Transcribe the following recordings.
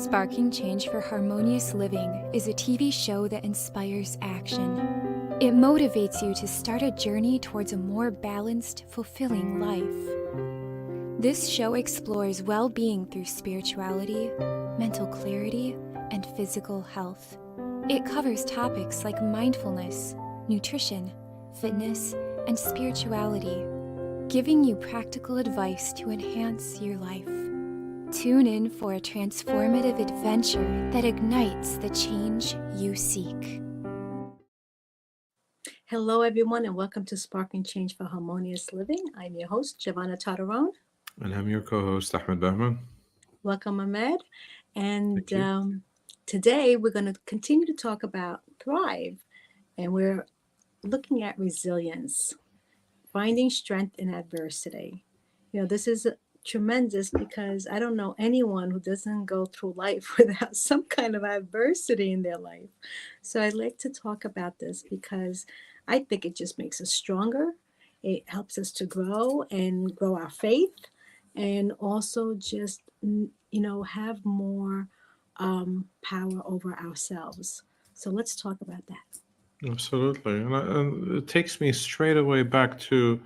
Sparking Change for Harmonious Living is a TV show that inspires action. It motivates you to start a journey towards a more balanced, fulfilling life. This show explores well-being through spirituality, mental clarity, and physical health. It covers topics like mindfulness, nutrition, fitness, and spirituality, giving you practical advice to enhance your life. Tune in for a transformative adventure that ignites the change you seek. Hello, everyone, and welcome to Sparking Change for Harmonious Living. I'm your host, Giovanna Tartarone. And I'm your co-host, Ahmed Bahman. Welcome, Ahmed. And today we're going to continue to talk about Thrive, and we're looking at resilience, finding strength in adversity. You know, this is tremendous because I don't know anyone who doesn't go through life without some kind of adversity in their life. So I'd like to talk about this because I think it just makes us stronger. It helps us to grow and grow our faith, and also just, have more power over ourselves. So let's talk about that. Absolutely. And it takes me straight away back to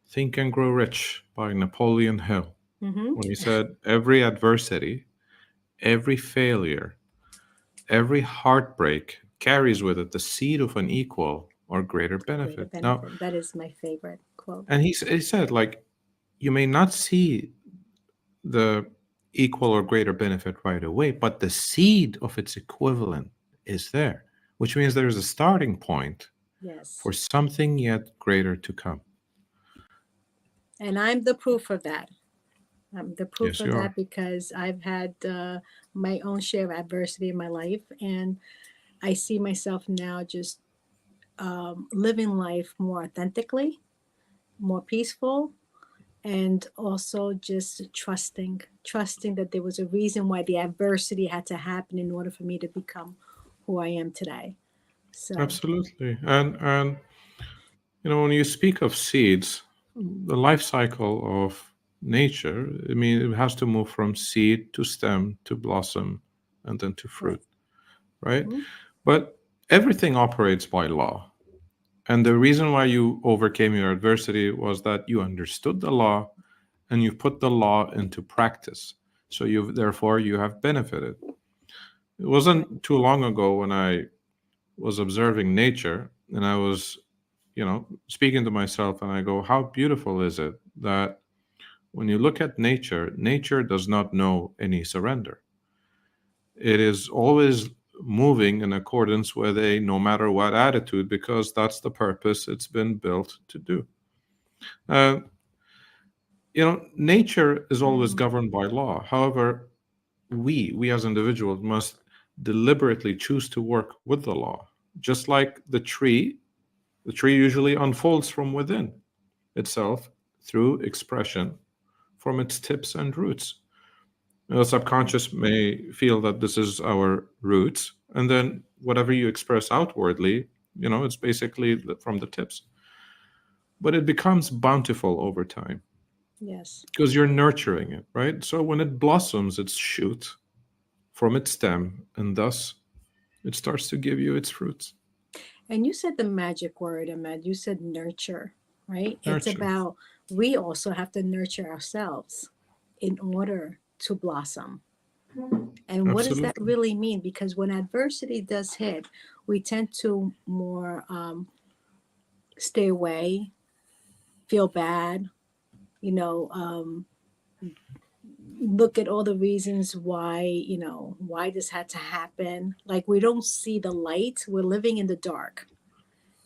Think and Grow Rich by Napoleon Hill. Mm-hmm. When he said, every adversity, every failure, every heartbreak carries with it the seed of an equal or greater benefit. Now, that is my favorite quote. and he said, like, you may not see the equal or greater benefit right away, but the seed of its equivalent is there, which means there's a starting point for something yet greater to come. And I'm the proof of that. I'm the proof Yes, of that because I've had my own share of adversity in my life, and I see myself now just living life more authentically, more peaceful, and also just trusting that there was a reason why the adversity had to happen in order for me to become who I am today. So absolutely. And when you speak of seeds, the life cycle of nature, I mean, it has to move from seed to stem to blossom and then to fruit, right? Mm-hmm. But everything operates by law. And the reason why you overcame your adversity was that you understood the law and you put the law into practice. So therefore you have benefited. It wasn't too long ago when I was observing nature and I was, speaking to myself, and I go, how beautiful is it that when you look at nature, nature does not know any surrender. It is always moving in accordance with a no matter what attitude, because that's the purpose it's been built to do. Nature is always governed by law. However, we as individuals must deliberately choose to work with the law. Just like the tree usually unfolds from within itself through expression from its tips and roots. The subconscious may feel that this is our roots, and then whatever you express outwardly, it's basically from the tips. But it becomes bountiful over time. Yes. Because you're nurturing it, right? So when it blossoms, its shoot from its stem, and thus it starts to give you its fruits. And you said the magic word, Ahmed. You said nurture, right? Nurture. It's about, we also have to nurture ourselves in order to blossom. And what does that really mean? Because when adversity does hit, we tend to more stay away, feel bad, look at all the reasons why this had to happen. Like, we don't see the light. We're living in the dark.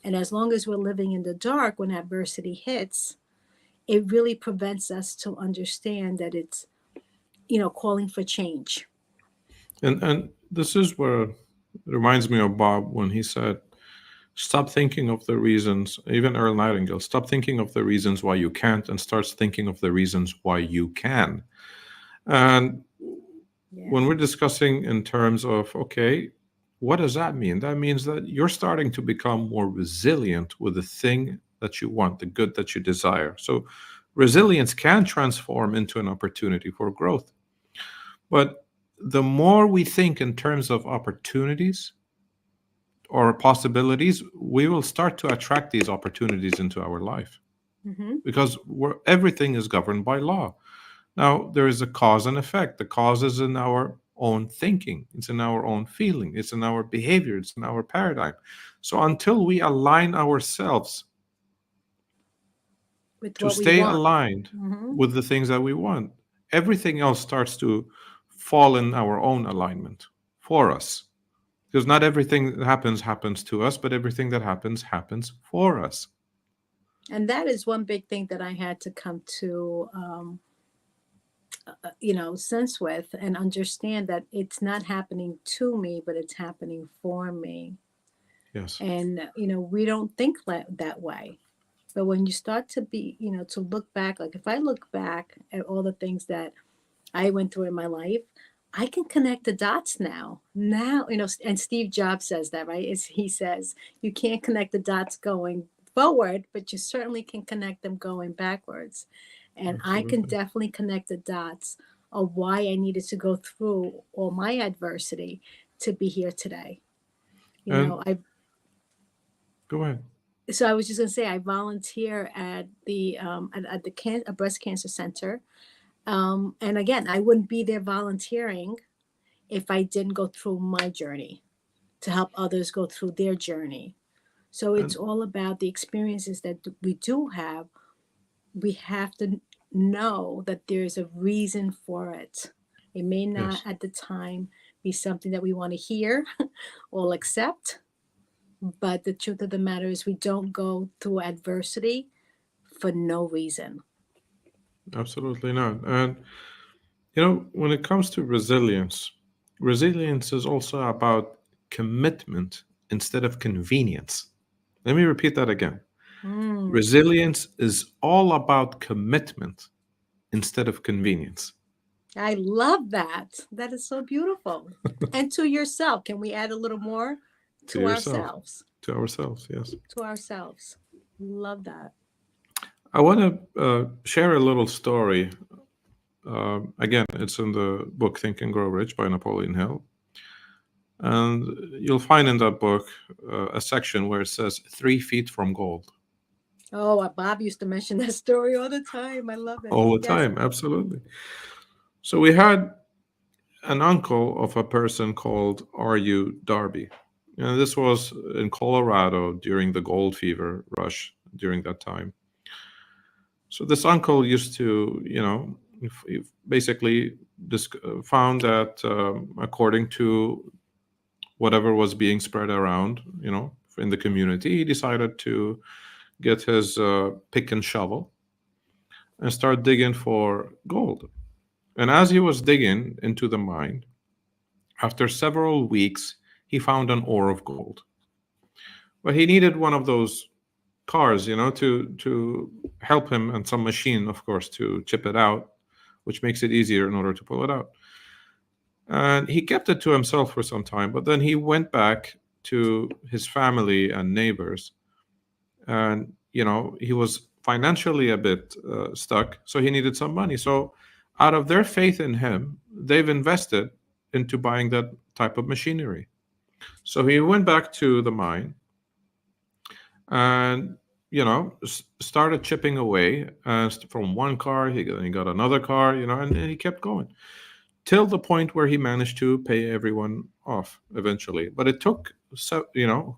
And as long as we're living in the dark, when adversity hits, it really prevents us to understand that it's, calling for change. And this is where it reminds me of Bob when he said, stop thinking of the reasons, even Earl Nightingale, stop thinking of the reasons why you can't and starts thinking of the reasons why you can. And when we're discussing in terms of, okay, what does that mean? That means that you're starting to become more resilient with the thing that you want, the good that you desire. So resilience can transform into an opportunity for growth. But the more we think in terms of opportunities or possibilities, we will start to attract these opportunities into our life, Mm-hmm. because everything is governed by law. Now, there is a cause and effect. The cause is in our own thinking, it's in our own feeling, it's in our behavior, it's in our paradigm. So until we align ourselves With to what we stay want. aligned Mm-hmm. with the things that we want, everything else starts to fall in our own alignment for us. Because not everything that happens to us, but everything that happens for us. And that is one big thing that I had to come to, sense with and understand that it's not happening to me, but it's happening for me. Yes. And, we don't think that way. But when you start to be, to look back, like if I look back at all the things that I went through in my life, I can connect the dots now. Now, and Steve Jobs says that, right? He says you can't connect the dots going forward, but you certainly can connect them going backwards. And I can Absolutely. definitely connect the dots of why I needed to go through all my adversity to be here today. And I go ahead. so I was just gonna say I volunteer at the a breast cancer center. And again, I wouldn't be there volunteering if I didn't go through my journey to help others go through their journey. So it's And all about the experiences that we do have. We have to know that there's a reason for it. It may not yes, at the time be something that we want to hear or accept, but the truth of the matter is we don't go through adversity for no reason. absolutely not. And when it comes to resilience, resilience is also about commitment instead of convenience. Let me repeat that again. Mm, Resilience is all about commitment instead of convenience. I love that. That is so beautiful. And to yourself, can we add a little more? To To yourself, ourselves. to ourselves, yes. To ourselves. Love that. I want to share a little story. Again, it's in the book Think and Grow Rich by Napoleon Hill. And you'll find in that book a section where it says 3 feet from gold. Oh, Bob used to mention that story all the time. I love it. All the Yes. time, absolutely. So we had an uncle of a person called R.U. Darby. And this was in Colorado during the gold fever rush during that time. So this uncle used to, basically found that according to whatever was being spread around, in the community, he decided to get his pick and shovel and start digging for gold. And as he was digging into the mine, after several weeks, he found an ore of gold. But he needed one of those cars, to help him, and some machine, of course, to chip it out, which makes it easier in order to pull it out. And he kept it to himself for some time, but then he went back to his family and neighbors, and he was financially a bit stuck, so he needed some money. So out of their faith in him, they've invested into buying that type of machinery. So he went back to the mine and started chipping away, from one car. He got another car, and he kept going till the point where he managed to pay everyone off eventually. But it took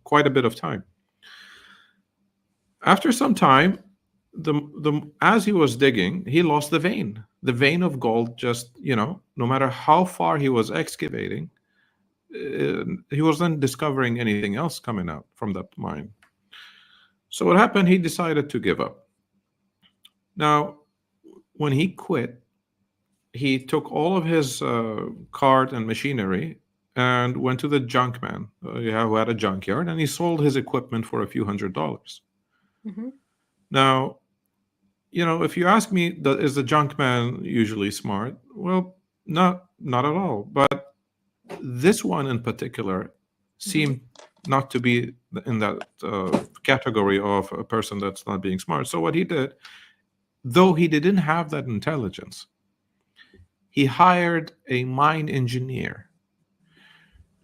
quite a bit of time. After some time, the as he was digging, he lost the vein of gold. Just no matter how far he was excavating, he wasn't discovering anything else coming out from that mine. So what happened? He decided to give up. Now, when he quit, he took all of his cart and machinery and went to the junk man, who had a junkyard, and he sold his equipment for a few $100s. Mm-hmm. Now, if you ask me, is the junk man usually smart? Well, not at all. But this one in particular Mm-hmm. seemed not to be in that category of a person that's not being smart. So what he did, though he didn't have that intelligence, he hired a mine engineer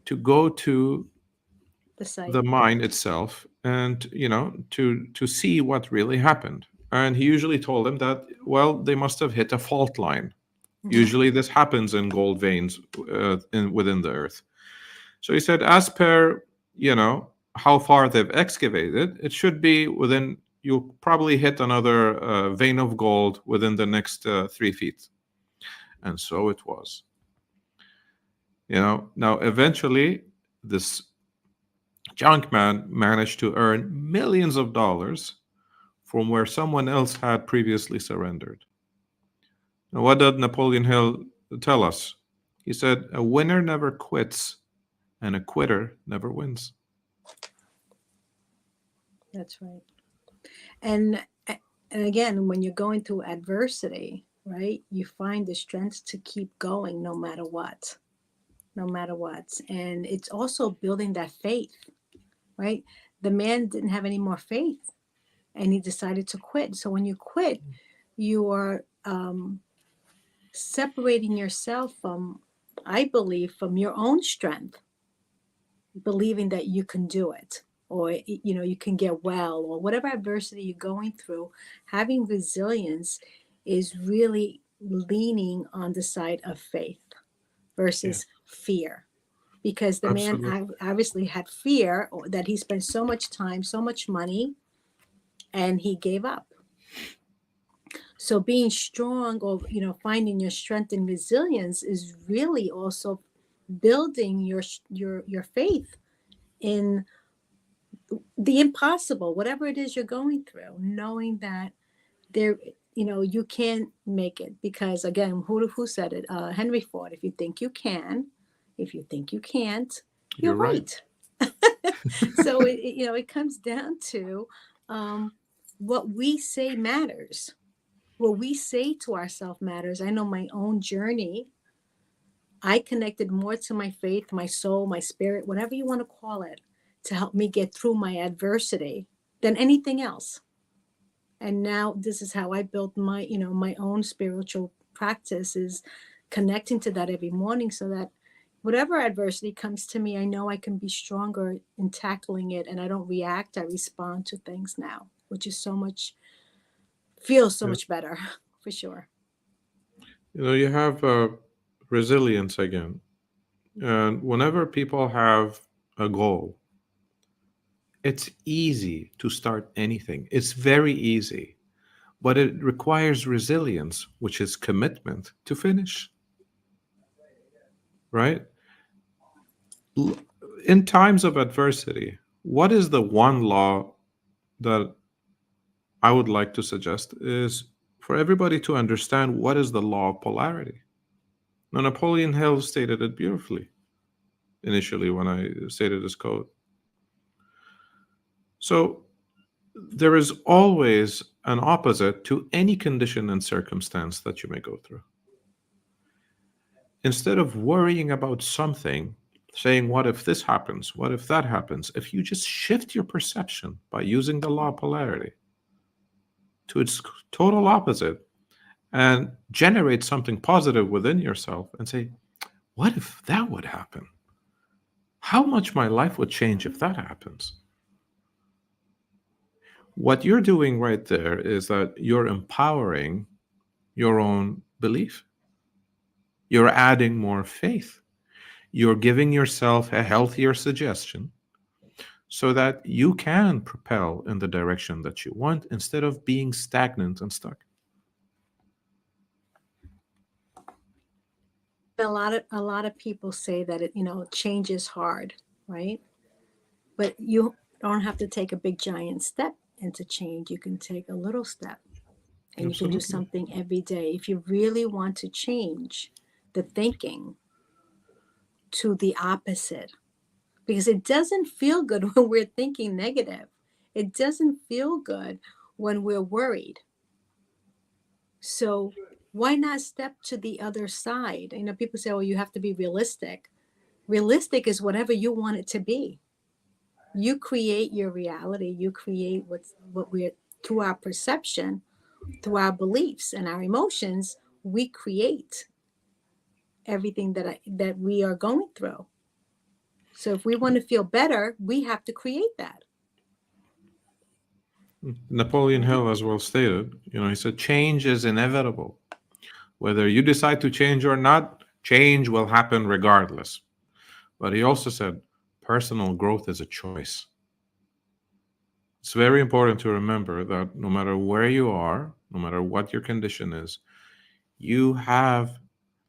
to go to The site. the mine itself and, to see what really happened. And he usually told them that, well, they must have hit a fault line. Usually this happens in gold veins within the earth. So he said, as per, how far they've excavated, it should be within, you'll probably hit another vein of gold within the next 3 feet. And so it was. Now eventually this junk man managed to earn millions of dollars from where someone else had previously surrendered. Now, what did Napoleon Hill tell us? He said, a winner never quits and a quitter never wins. That's right. And again, when you're going through adversity, right, you find the strength to keep going no matter what. No matter what. And it's also building that faith, right? The man didn't have any more faith and he decided to quit. So when you quit, you are separating yourself from, I believe, from your own strength, believing that you can do it, or you can get well, or whatever adversity you're going through. Having resilience is really leaning on the side of faith versus fear, because the man Absolutely. obviously had fear that he spent so much time, so much money, and he gave up. So being strong, or finding your strength and resilience, is really also building your faith in the impossible, whatever it is you're going through, knowing that you can make it. Because again, who said it? Henry Ford. If you think you can, if you think you can't, you're You're right. So it comes down to what we say matters. What we say to ourselves matters. I know my own journey. I connected more to my faith, my soul, my spirit, whatever you want to call it, to help me get through my adversity than anything else. And now this is how I built my own spiritual practice, is connecting to that every morning, so that whatever adversity comes to me, I know I can be stronger in tackling it, and I don't react. I respond to things now, which is feels so Yeah. much better, for sure. You have resilience again. And whenever people have a goal, it's easy to start anything. It's very easy, but it requires resilience, which is commitment to finish, right? In times of adversity, what is the one law that I would like to suggest is for everybody to understand what is the law of polarity. Now, Napoleon Hill stated it beautifully initially when I stated his code. So, there is always an opposite to any condition and circumstance that you may go through. Instead of worrying about something, saying, what if this happens? What if that happens? If you just shift your perception by using the law of polarity to its total opposite and generate something positive within yourself and say, what if that would happen? How much my life would change if that happens? What you're doing right there is that you're empowering your own belief. You're adding more faith. You're giving yourself a healthier suggestion so that you can propel in the direction that you want instead of being stagnant and stuck. A lot of people say that change is hard, right? But you don't have to take a big giant step into change. You can take a little step, and you can do Absolutely. something every day. If you really want to change the thinking to the opposite, because it doesn't feel good when we're thinking negative. It doesn't feel good when we're worried. So why not step to the other side? People say, oh, you have to be realistic. Realistic is whatever you want it to be. You create your reality. You create what we're, through our perception, through our beliefs and our emotions, we create everything that we are going through. So if we want to feel better, we have to create that. Napoleon Hill as well stated, he said, change is inevitable. Whether you decide to change or not, change will happen regardless. But he also said, personal growth is a choice. It's very important to remember that no matter where you are, no matter what your condition is, you have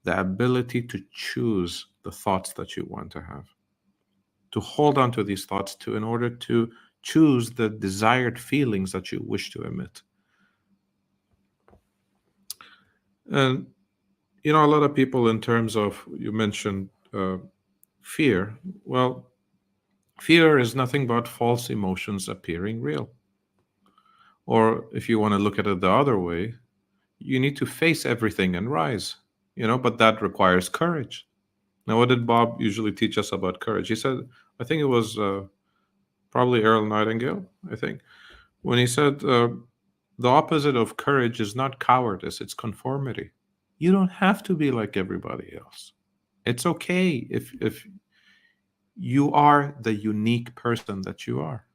the ability to choose the thoughts that you want to have, to hold on to these thoughts in order to choose the desired feelings that you wish to emit. And, a lot of people, in terms of, you mentioned fear. Well, fear is nothing but false emotions appearing real. Or if you want to look at it the other way, you need to face everything and rise, but that requires courage. Now, what did Bob usually teach us about courage? He said, I think it was probably Earl Nightingale, I think, when he said, the opposite of courage is not cowardice, it's conformity. You don't have to be like everybody else. It's okay if you are the unique person that you are.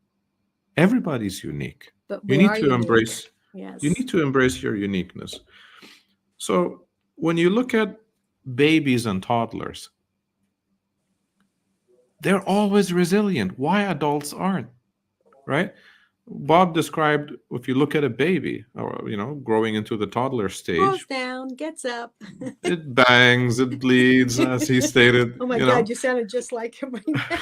Everybody's unique. But You we need are to unique. embrace Yes. you need to embrace your uniqueness. So when you look at babies and toddlers, they're always resilient. Why adults aren't, right? Bob described, if you look at a baby, or growing into the toddler Falls stage, down, gets up. it bangs, it bleeds, as he stated. Oh my God, you sounded just like him right now.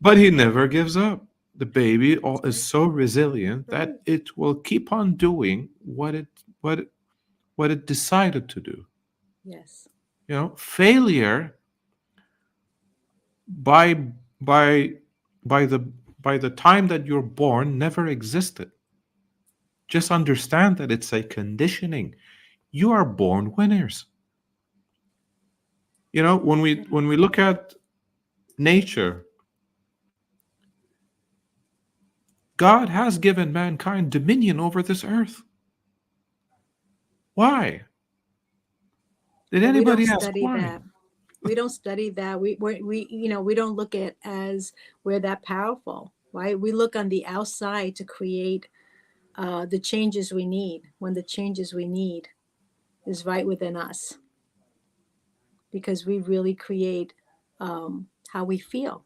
But he never gives up. The baby is right. so resilient that Right. it will keep on doing what it decided to do. Yes. Failure by by by the by the time that you're born never existed. Just understand that it's a conditioning. You are born winners. When we look at nature, God has given mankind dominion over this earth. Why? Did But we don't anybody ask study why? that. We don't study that. We don't look at as we're that powerful, right? We look on the outside to create the changes we need, when the changes we need is right within us, because we really create how we feel.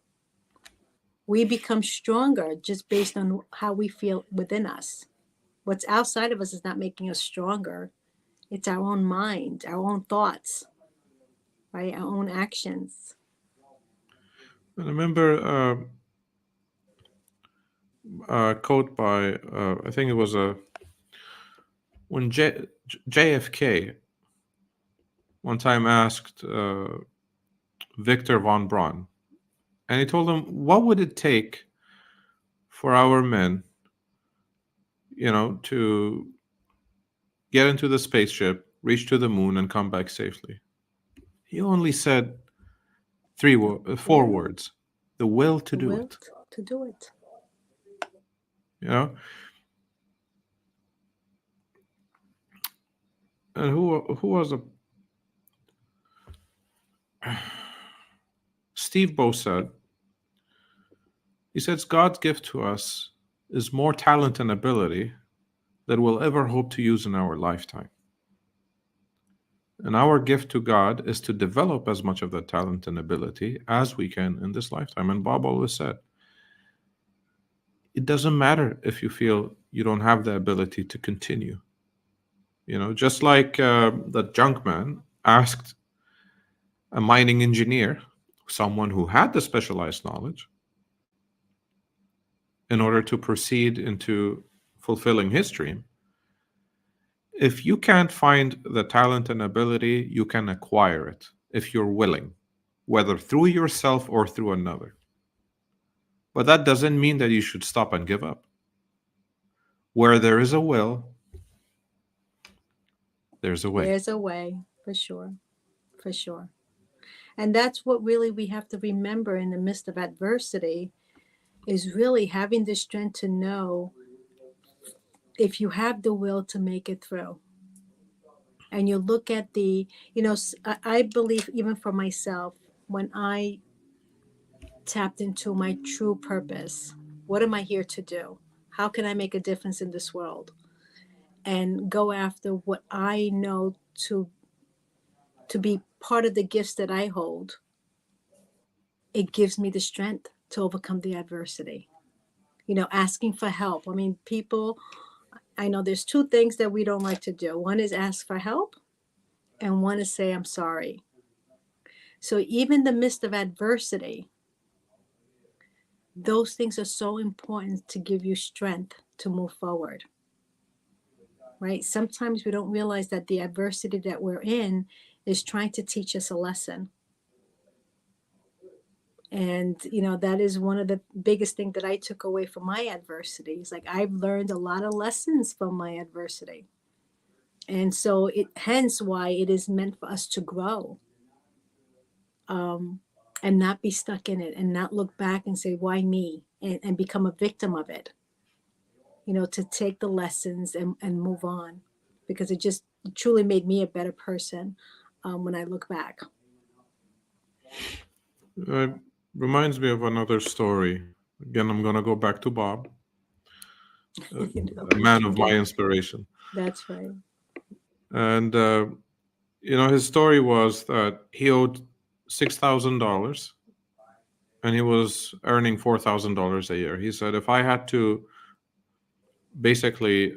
We become stronger just based on how we feel within us. What's outside of us is not making us stronger. It's our own mind, our own thoughts, right? Our own actions. I remember a quote by, I think it was when JFK one time asked Victor von Braun, and he told him, what would it take for our men, to get into the spaceship, reach to the moon, and come back safely? He only said four words: the will to do it. To do it. And who was Steve Bowe said, he says, God's gift to us is more talent and ability than we'll ever hope to use in our lifetime. And our gift to God is to develop as much of that talent and ability as we can in this lifetime. And Bob always said, it doesn't matter if you feel you don't have the ability to continue. Just like the junkman asked a mining engineer, someone who had the specialized knowledge, in order to proceed into fulfilling his dream. If you can't find the talent and ability, you can acquire it if you're willing, whether through yourself or through another. But that doesn't mean that you should stop and give up. Where there is a will, there's a way. There's a way, for sure. For sure. And that's what really we have to remember in the midst of adversity, is really having the strength to know if you have the will to make it through. and you look at the, I believe even for myself, when I tapped into my true purpose, what am I here to do? How can I make a difference in this world? And go after what I know to be part of the gifts that I hold. It gives me the strength to overcome the adversity. Asking for help. I mean, people, I know there's two things that we don't like to do. One is ask for help, and one is say, I'm sorry. So, even in the midst of adversity, those things are so important to give you strength to move forward, right? Sometimes we don't realize that the adversity that we're in is trying to teach us a lesson. And, that is one of the biggest things that I took away from my adversity. It's like I've learned a lot of lessons from my adversity. And so hence why it is meant for us to grow, and not be stuck in it and not look back and say, why me? And become a victim of it, to take the lessons and move on, because it just truly made me a better person when I look back. It reminds me of another story. Again, I'm going to go back to Bob, a Yes, man you of my do. inspiration. That's right. And, his story was that he owed $6,000 and he was earning $4,000 a year. He said, if I had to basically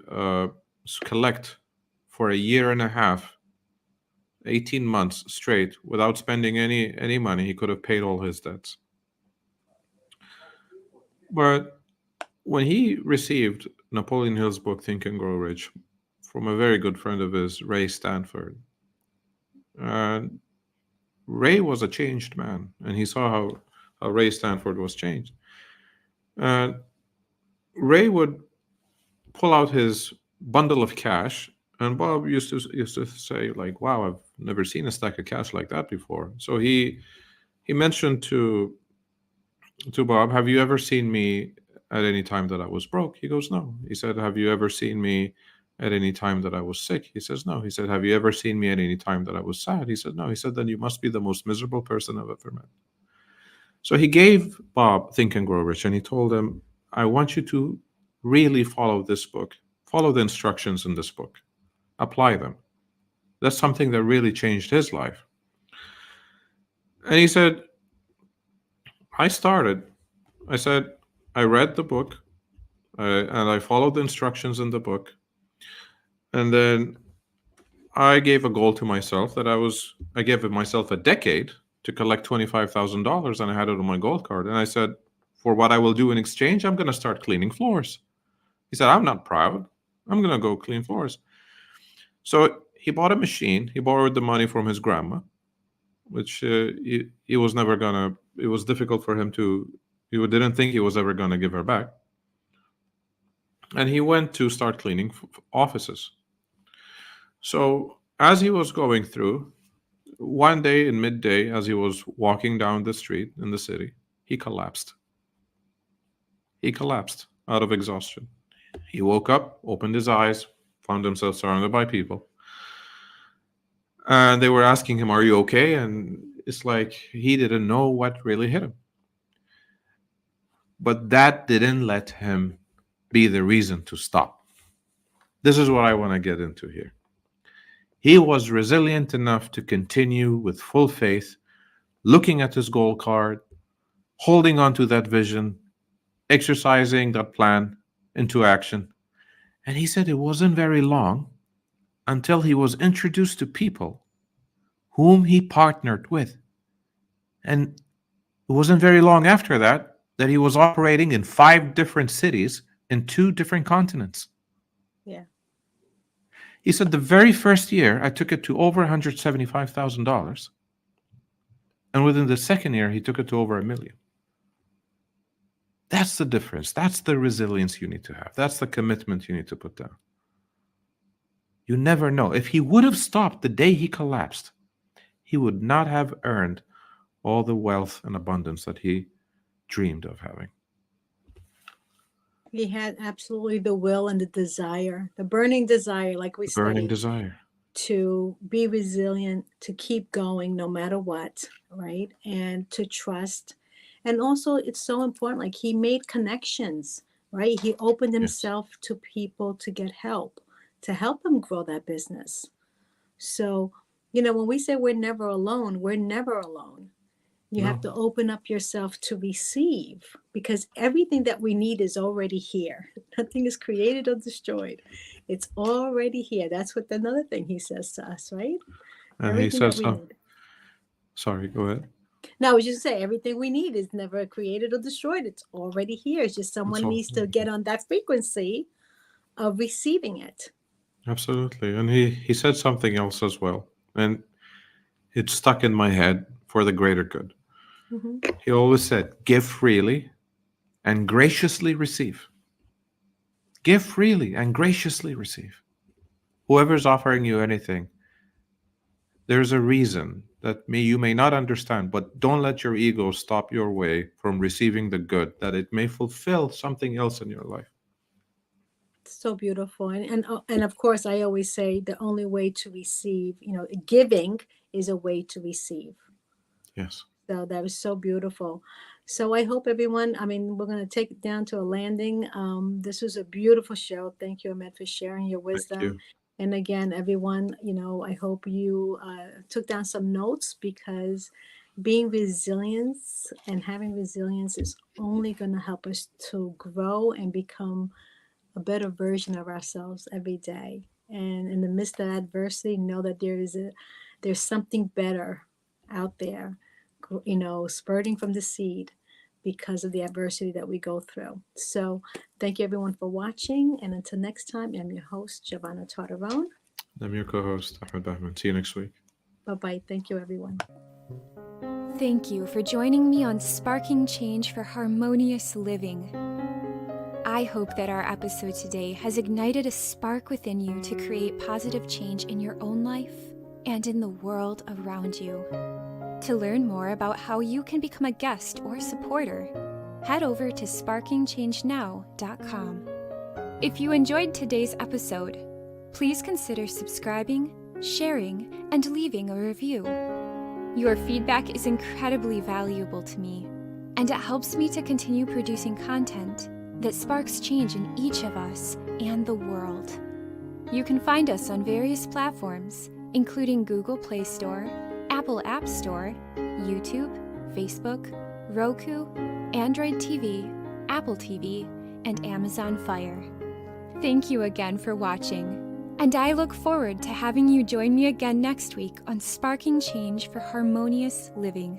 collect for a year and a half, 18 months straight, without spending any money, he could have paid all his debts. But when he received Napoleon Hill's book, Think and Grow Rich, from a very good friend of his, Ray Stanford, and Ray was a changed man, and he saw how Ray Stanford was changed. And Ray would pull out his bundle of cash, and Bob used to say, like, "Wow, I've never seen a stack of cash like that before." So he mentioned to Bob, "Have you ever seen me at any time that I was broke?" He goes, "No." He said, "Have you ever seen me at any time that I was sick?" He says, "No." He said, "Have you ever seen me at any time that I was sad?" He said, "No." He said, "Then you must be the most miserable person I've ever met." So he gave Bob Think and Grow Rich, and he told him, "I want you to really follow this book, follow the instructions in this book, apply them." That's something that really changed his life. And he said, I started. I said, I read the book, and I followed the instructions in the book. And then I gave a goal to myself that I gave myself a decade to collect $25,000, and I had it on my gold card. And I said, for what I will do in exchange, I'm going to start cleaning floors. He said, I'm not proud. I'm going to go clean floors. So he bought a machine. He borrowed the money from his grandma, which he was never going to, it was difficult for him to, he didn't think he was ever going to give her back. And he went to start cleaning offices. So as he was going through, one day in midday, as he was walking down the street in the city, he collapsed. He collapsed out of exhaustion. He woke up, opened his eyes, found himself surrounded by people. And they were asking him, "Are you okay?" And it's like he didn't know what really hit him. But that didn't let him be the reason to stop. This is what I want to get into here. He was resilient enough to continue with full faith, looking at his goal card, holding on to that vision, exercising that plan into action. And he said it wasn't very long until he was introduced to people whom he partnered with. And it wasn't very long after that he was operating in 5 different cities in 2 different continents. Yeah. He said the very first year I took it to over $175,000. And within the second year, he took it to over $1 million. That's the difference. That's the resilience you need to have. That's the commitment you need to put down. You never know. If he would have stopped the day he collapsed, he would not have earned all the wealth and abundance that he dreamed of having. He had absolutely the will and the desire, the burning desire, like we The burning studied. desire. to be resilient, to keep going no matter what, right? And to trust. And also, it's so important. Like, he made connections, right? He opened Yes. himself to people to get help, to help him grow that business. So, when we say we're never alone, we're never alone. You have No. to open up yourself to receive, because everything that we need is already here. Nothing is created or destroyed. It's already here. That's what another thing he says to us, right? And he Everything that says, we oh, need. sorry, go ahead. No, I was just saying, everything we need is never created or destroyed. It's already here. It's just It's someone all needs to get on that frequency of receiving it. absolutely. And he said something else as well. And it stuck in my head for the greater good. Hmm. He always said, give freely and graciously receive. Give freely and graciously receive. Whoever's offering you anything, there's a reason that you may not understand, but don't let your ego stop your way from receiving the good, that it may fulfill something else in your life. So beautiful. And of course, I always say the only way to receive, giving is a way to receive. Yes. So that was so beautiful. So I hope everyone, we're going to take it down to a landing. This was a beautiful show. Thank you, Ahmed, for sharing your Thank wisdom. you. And again, everyone, I hope you took down some notes, because being resilient and having resilience is only going to help us to grow and become a better version of ourselves every day. And in the midst of adversity, know that there's something better out there, spurting from the seed because of the adversity that we go through. So thank you everyone for watching. And until next time, I'm your host, Giovanna Tartarone. I'm your co-host, Ahmed Bahman. See you next week. Bye-bye. Thank you, everyone. Thank you for joining me on Sparking Change for Harmonious Living. I hope that our episode today has ignited a spark within you to create positive change in your own life and in the world around you. To learn more about how you can become a guest or supporter, head over to sparkingchangenow.com. If you enjoyed today's episode, please consider subscribing, sharing, and leaving a review. Your feedback is incredibly valuable to me, and it helps me to continue producing content that sparks change in each of us and the world. You can find us on various platforms, including Google Play Store, Apple App Store, YouTube, Facebook, Roku, Android TV, Apple TV, and Amazon Fire. Thank you again for watching, and I look forward to having you join me again next week on Sparking Change for Harmonious Living.